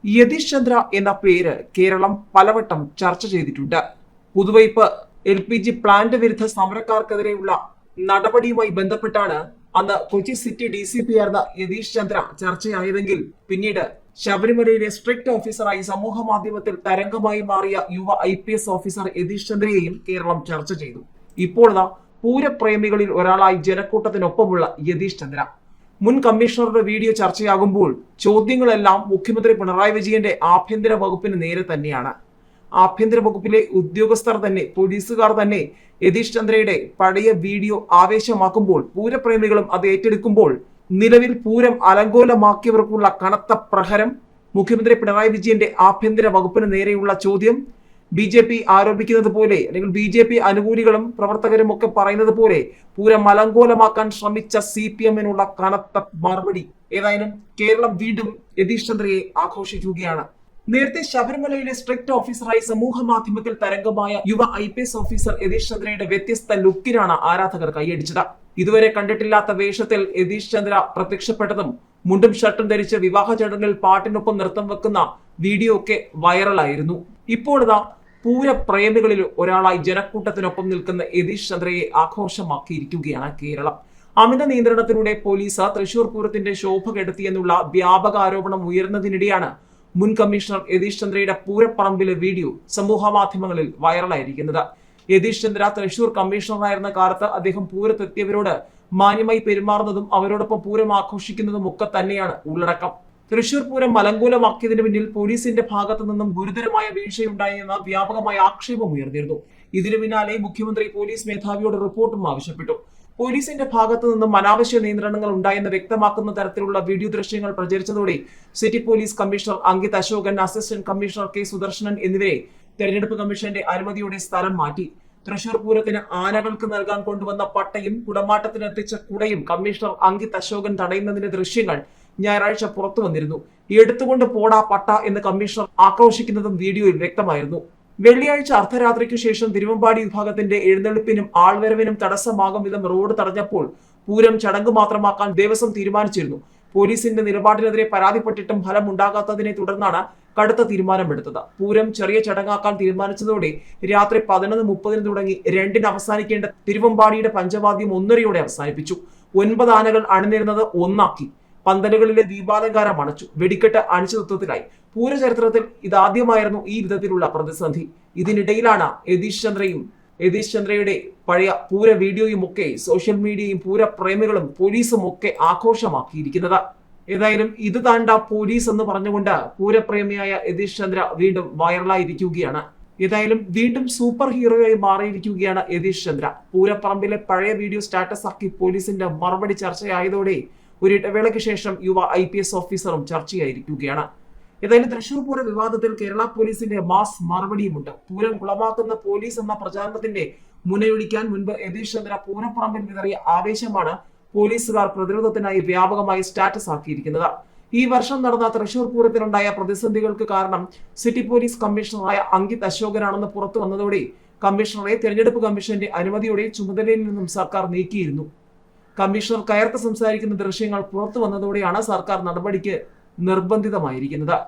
യതീഷ് ചന്ദ്ര എന്ന പേര് കേരളം പലവട്ടം ചർച്ച ചെയ്തിട്ടുണ്ട്. പുതുവൈപ്പ് LPG പ്ലാന്റ് വിരുദ്ധ സമരക്കാർക്കെതിരെയുള്ള നടപടിയുമായി ബന്ധപ്പെട്ടാണ് അന്ന് കൊച്ചി സിറ്റി DCP ആയിരുന്ന യതീഷ് ചന്ദ്ര ചർച്ചയായതെങ്കിൽ പിന്നീട് ശബരിമലയിലെ സ്ട്രിക്ട് ഓഫീസറായി സമൂഹ മാധ്യമത്തിൽ തരംഗമായി മാറിയ യുവ IPS ഓഫീസർ യതീഷ് ചന്ദ്രയെയും കേരളം ചർച്ച ചെയ്തു. ഇപ്പോഴാ പൂരപ്രേമികളിൽ ഒരാളായി ജനക്കൂട്ടത്തിനൊപ്പമുള്ള യതീഷ് ചന്ദ്ര. മുൻ കമ്മീഷണറുടെ വീഡിയോ ചർച്ചയാകുമ്പോൾ ചോദ്യങ്ങളെല്ലാം മുഖ്യമന്ത്രി പിണറായി വിജയന്റെ ആഭ്യന്തര വകുപ്പിന് നേരെ തന്നെയാണ്. ആഭ്യന്തര വകുപ്പിലെ ഉദ്യോഗസ്ഥർ തന്നെ, പോലീസുകാർ തന്നെ യതീഷ് ചന്ദ്രയുടെ പഴയ വീഡിയോ ആവേശമാക്കുമ്പോൾ പൂരപ്രേമികളും അത് ഏറ്റെടുക്കുമ്പോൾ നിലവിൽ പൂരം അലങ്കോലമാക്കിയവർക്കുള്ള കനത്ത പ്രഹരം, മുഖ്യമന്ത്രി പിണറായി വിജയന്റെ ആഭ്യന്തര വകുപ്പിന് നേരെയുള്ള ചോദ്യം, BJP ആരോപിക്കുന്നത് പോലെ അല്ലെങ്കിൽ BJP അനുകൂലികളും പ്രവർത്തകരും ഒക്കെ പറയുന്നത് പോലെ പൂരം അലങ്കോലമാക്കാൻ ശ്രമിച്ച CPM-നുള്ള കനത്ത മറുപടി. ഏതായാലും കേരളം വീണ്ടും യതീഷ് ചന്ദ്രയെ ആഘോഷിക്കുകയാണ്. നേരത്തെ ശബരിമലയിലെ സ്ട്രിക്ട് ഓഫീസറായി സമൂഹ മാധ്യമത്തിൽ തരംഗമായ യുവ IPS ഓഫീസർ യതീഷ് ചന്ദ്രയുടെ വ്യത്യസ്ത ലുക്കിനാണ് ആരാധകർ കൈയടിച്ചത്. ഇതുവരെ കണ്ടിട്ടില്ലാത്ത വേഷത്തിൽ യതീഷ് ചന്ദ്ര പ്രത്യക്ഷപ്പെട്ടതും മുണ്ടും ഷർട്ടും ധരിച്ച് വിവാഹ ചടങ്ങിൽ പാട്ടിനൊപ്പം നൃത്തം വെക്കുന്ന വീഡിയോ ഒക്കെ വൈറലായിരുന്നു. ഇപ്പോഴതാ പൂരപ്രേമികളിൽ ഒരാളായി ജനക്കൂട്ടത്തിനൊപ്പം നിൽക്കുന്ന യതീഷ് ചന്ദ്രയെ ആഘോഷമാക്കിയിരിക്കുകയാണ് കേരളം. അമിത നിയന്ത്രണത്തിലൂടെ പോലീസ് തൃശൂർ പൂരത്തിന്റെ ശോഭ കെടുത്തിയെന്നുള്ള വ്യാപക ആരോപണം ഉയർന്നതിനിടെയാണ് മുൻ കമ്മീഷണർ യതീഷ് ചന്ദ്രയുടെ പൂരപ്പറമ്പിലെ വീഡിയോ സമൂഹ മാധ്യമങ്ങളിൽ വൈറലായിരിക്കുന്നത്. യതീഷ് ചന്ദ്ര തൃശൂർ കമ്മീഷണറായിരുന്ന കാലത്ത് അദ്ദേഹം പൂരത്തെത്തിയവരോട് മാന്യമായി പെരുമാറുന്നതും അവരോടൊപ്പം പൂരം ആഘോഷിക്കുന്നതും ഒക്കെ തന്നെയാണ് ഉള്ളടക്കം. തൃശൂർ പൂരം അലങ്കോലമാക്കിയതിന് പിന്നിൽ പോലീസിന്റെ ഭാഗത്തു നിന്നും ഗുരുതരമായ വീഴ്ചയുണ്ടായെന്ന വ്യാപകമായ ആക്ഷേപം ഉയർന്നിരുന്നു. ഇതിനു പിന്നാലെ മുഖ്യമന്ത്രി പോലീസ് മേധാവിയോട് റിപ്പോർട്ടും ആവശ്യപ്പെട്ടു. പോലീസിന്റെ ഭാഗത്തു നിന്നും അനാവശ്യ നിയന്ത്രണങ്ങൾ ഉണ്ടായെന്ന് വ്യക്തമാക്കുന്ന തരത്തിലുള്ള വീഡിയോ ദൃശ്യങ്ങൾ പ്രചരിച്ചതോടെ city police commissioner Ankit Ashokan, assistant commissioner K Sudarshanan എന്നിവരെ തെരഞ്ഞെടുപ്പ് കമ്മീഷന്റെ അനുമതിയോടെ സ്ഥലം മാറ്റി. തൃശൂർ പൂരത്തിന് ആനകൾക്ക് നൽകാൻ കൊണ്ടുവന്ന പട്ടയും കുടമാട്ടത്തിനെത്തിച്ച കുടയും കമ്മീഷണർ അങ്കിത് അശോകൻ തടയുന്നതിന്റെ ദൃശ്യങ്ങൾ ഞായറാഴ്ച പുറത്തു വന്നിരുന്നു. എടുത്തുകൊണ്ട് പോടാ പട്ട എന്ന് കമ്മീഷണർ ആക്രോശിക്കുന്നതും വീഡിയോയിൽ വ്യക്തമായിരുന്നു. വെള്ളിയാഴ്ച അർദ്ധരാത്രിക്കു ശേഷം തിരുവമ്പാടി വിഭാഗത്തിന്റെ എഴുന്നള്ളിപ്പിനും ആൾവരവിനും തടസ്സമാകും വിധം റോഡ് തടഞ്ഞപ്പോൾ പൂരം ചടങ്ങ് മാത്രമാക്കാൻ ദേവസ്വം തീരുമാനിച്ചിരുന്നു. പോലീസിന്റെ നിലപാടിനെതിരെ പരാതിപ്പെട്ടിട്ടും ഫലം ഉണ്ടാകാത്തതിനെ തുടർന്നാണ് കടുത്ത തീരുമാനമെടുത്തത്. പൂരം ചെറിയ ചടങ്ങാക്കാൻ തീരുമാനിച്ചതോടെ രാത്രി 11:30 തുടങ്ങി 2-ന് അവസാനിക്കേണ്ട തിരുവമ്പാടിയുടെ പഞ്ചവാദ്യം 1:30 അവസാനിപ്പിച്ചു. 9 ആനകൾ അണിനിരുന്നത് 1 ആക്കി. പന്തലുകളിലെ ദീപാലങ്കാരം അണച്ചു. വെടിക്കെട്ട് അനിശ്ചിതത്വത്തിലായി. പൂരചരിത്രത്തിൽ ഇതാദ്യമായിരുന്നു ഈ വിധത്തിലുള്ള പ്രതിസന്ധി. ഇതിനിടയിലാണ് യതീഷ് ചന്ദ്രയുടെ പഴയ പൂര വീഡിയോയും ഒക്കെ സോഷ്യൽ മീഡിയയും പൂരപ്രേമികളും പോലീസും ഒക്കെ ആഘോഷമാക്കിയിരിക്കുന്നത്. ഏതായാലും ഇത് താണ്ട പോലീസ് എന്ന് പറഞ്ഞുകൊണ്ട് പൂരപ്രേമിയായ യതീഷ് ചന്ദ്ര വീണ്ടും വൈറലായിരിക്കുകയാണ്. ഏതായാലും വീണ്ടും സൂപ്പർ ഹീറോയായി മാറിയിരിക്കുകയാണ് യതീഷ് ചന്ദ്ര. പൂരപ്പറമ്പിലെ പഴയ വീഡിയോ സ്റ്റാറ്റസ് ആക്കി പോലീസിന്റെ മറുപടി ചർച്ചയായതോടെ ഒരു ഇടവേളയ്ക്ക് ശേഷം യുവ IPS ഓഫീസറും ചർച്ചയായിരിക്കുകയാണ്. ഏതായാലും തൃശൂർ പൂര വിവാദത്തിൽ കേരള പോലീസിന്റെ മാസ് മറുപടിയുമുണ്ട്. പൂരം കുളമാക്കുന്ന പോലീസ് എന്ന പ്രചാരണത്തിന്റെ മുനയൊഴിക്കാൻ മുൻപ് യതീഷ് ചന്ദ്ര പൂരപ്പറമ്പിൽ വിതറിയ ആവേശമാണ് പോലീസുകാർ പ്രതിരോധത്തിനായി വ്യാപകമായി സ്റ്റാറ്റസ് ആക്കിയിരിക്കുന്നത്. ഈ വർഷം നടന്ന തൃശൂർ പൂരത്തിലുണ്ടായ പ്രതിസന്ധികൾക്ക് കാരണം സിറ്റി പോലീസ് കമ്മീഷണറായ അങ്കിത് അശോകനാണെന്ന് പുറത്തു വന്നതോടെ കമ്മീഷണറെ തെരഞ്ഞെടുപ്പ് കമ്മീഷന്റെ അനുമതിയോടെ ചുമതലയിൽ നിന്നും സർക്കാർ നീക്കിയിരുന്നു. കമ്മീഷണർ കയർത്ത് സംസാരിക്കുന്ന ദൃശ്യങ്ങൾ പുറത്തു വന്നതോടെയാണ് സർക്കാർ നടപടിക്ക് നിർബന്ധിതമായിരിക്കുന്നത്.